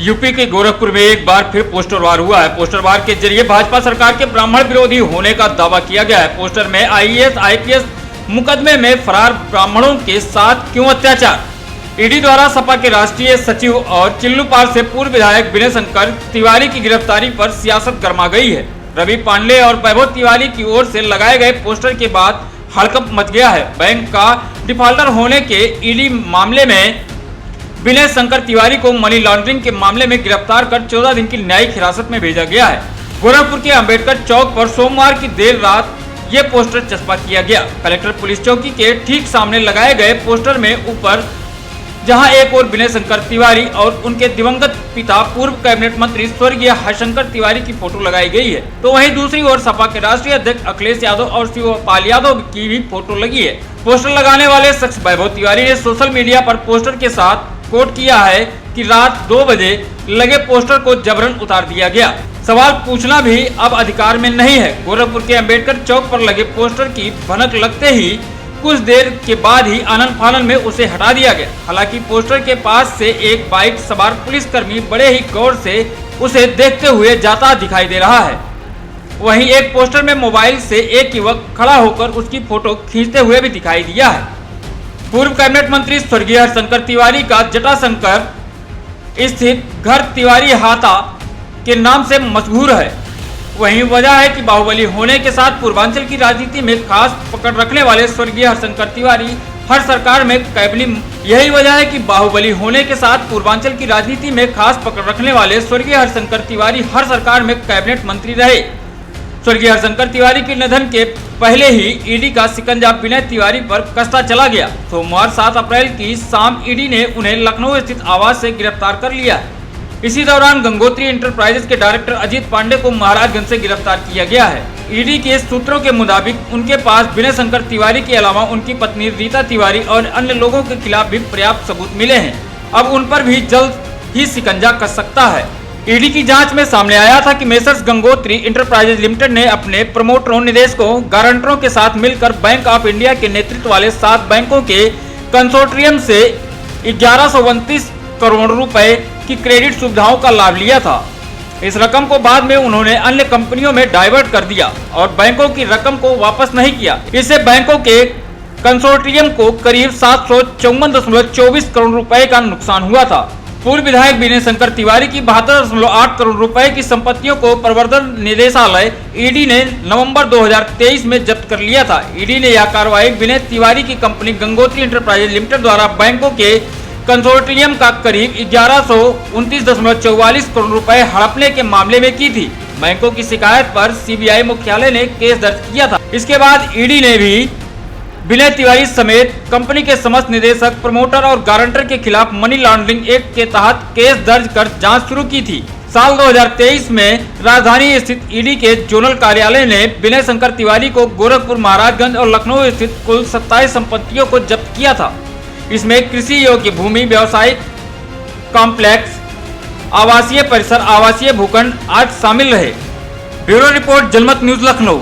UP के गोरखपुर में एक बार फिर पोस्टर वार हुआ है। पोस्टर वार के जरिए भाजपा सरकार के ब्राह्मण विरोधी होने का दावा किया गया है। पोस्टर में आईएएस आईपीएस मुकदमे में फरार ब्राह्मणों के साथ क्यों अत्याचार, ईडी द्वारा सपा के राष्ट्रीय सचिव और चिल्लूपार से पूर्व विधायक विनय शंकर तिवारी की गिरफ्तारी पर सियासत गर्मा गई है। रवि पांडे और वैभव तिवारी की ओर से लगाए गए पोस्टर के बाद हड़कंप मच गया है। बैंक का डिफॉल्टर होने के ईडी मामले में विनय शंकर तिवारी को मनी लॉन्ड्रिंग के मामले में गिरफ्तार कर 14 दिन की न्यायिक हिरासत में भेजा गया है। गोरखपुर के अंबेडकर चौक पर सोमवार की देर रात ये पोस्टर चस्पा किया गया। कलेक्टर पुलिस चौकी के ठीक सामने लगाए गए पोस्टर में ऊपर जहां एक और विनय शंकर तिवारी और उनके दिवंगत पिता पूर्व कैबिनेट मंत्री स्वर्गीय हरिशंकर तिवारी की फोटो लगाई गई है, तो वहीं दूसरी ओर सपा के राष्ट्रीय अध्यक्ष अखिलेश यादव और शिवपाल यादव की भी फोटो लगी है। पोस्टर लगाने वाले शख्स वैभव तिवारी ने सोशल मीडिया पर पोस्टर के साथ कोट किया है कि रात 2 बजे लगे पोस्टर को जबरन उतार दिया गया। सवाल पूछना भी अब अधिकार में नहीं है। गोरखपुर के अंबेडकर चौक पर लगे पोस्टर की भनक लगते ही कुछ देर के बाद ही आनन फानन में उसे हटा दिया गया। हालांकि पोस्टर के पास से एक बाइक सवार पुलिसकर्मी बड़े ही गौर से उसे देखते हुए जाता दिखाई दे रहा है। वहीं एक पोस्टर में मोबाइल से एक युवक खड़ा होकर उसकी फोटो खींचते हुए भी दिखाई दिया है। पूर्व कैबिनेट मंत्री स्वर्गीय हरिशंकर तिवारी का जटाशंकर स्थित घर तिवारी हाता के नाम से मशहूर है। वहीं वजह है कि बाहुबली होने के साथ पूर्वांचल की राजनीति में खास पकड़ रखने वाले स्वर्गीय हरिशंकर तिवारी हर सरकार में यही वजह है कि बाहुबली होने के साथ पूर्वांचल की राजनीति में खास पकड़ रखने वाले स्वर्गीय हरिशंकर तिवारी हर सरकार में कैबिनेट मंत्री रहे। स्वर्गीय हरिशंकर तिवारी के निधन के पहले ही ईडी का शिकंजा विनय तिवारी पर कसता चला गया। सोमवार 7 अप्रैल की शाम ईडी ने उन्हें लखनऊ स्थित आवास से गिरफ्तार कर लिया। इसी दौरान गंगोत्री इंटरप्राइजेज के डायरेक्टर अजीत पांडे को महाराजगंज से गिरफ्तार किया गया है। ईडी के सूत्रों के मुताबिक उनके पास विनय शंकर तिवारी के अलावा उनकी पत्नी रीता तिवारी और अन्य लोगों के खिलाफ भी पर्याप्त सबूत मिले हैं। अब उन पर भी जल्द ही शिकंजा कस सकता है। ईडी की जांच में सामने आया था कि मेसर्स गंगोत्री इंटरप्राइजेज लिमिटेड ने अपने प्रमोटरों, निदेशकों, गारंटरों के साथ मिलकर बैंक ऑफ इंडिया के नेतृत्व वाले 7 बैंकों के कंसोर्टियम से 1129 करोड़ रुपए की क्रेडिट सुविधाओं का लाभ लिया था। इस रकम को बाद में उन्होंने अन्य कंपनियों में डाइवर्ट कर दिया और बैंकों की रकम को वापस नहीं किया। इससे बैंकों के कंसोर्टियम को करीब 754.24 करोड़ रुपए का नुकसान हुआ था। पूर्व विधायक विनय शंकर तिवारी की 72.8 करोड़ रुपए की संपत्तियों को प्रवर्तन निदेशालय ईडी ने नवंबर 2023 में जब्त कर लिया था। ईडी ने यह कार्रवाई विनय तिवारी की कंपनी गंगोत्री इंटरप्राइजेज लिमिटेड द्वारा बैंकों के कंसोर्टियम का करीब 1129.44 करोड़ रुपए हड़पने के मामले में की थी। बैंकों की शिकायत पर सीबीआई मुख्यालय ने केस दर्ज किया था। इसके बाद ईडी ने भी विनय तिवारी समेत कंपनी के समस्त निदेशक, प्रमोटर और गारंटर के खिलाफ मनी लॉन्ड्रिंग एक्ट के तहत केस दर्ज कर जांच शुरू की थी। साल 2023 में राजधानी स्थित ईडी के जोनल कार्यालय ने विनय शंकर तिवारी को गोरखपुर, महाराजगंज और लखनऊ स्थित कुल 27 संपत्तियों को जब्त किया था। इसमें कृषि योग्य भूमि, व्यावसायिक कॉम्प्लेक्स, आवासीय परिसर, आवासीय भूखंड आदि शामिल रहे। ब्यूरो रिपोर्ट, जनमत न्यूज, लखनऊ।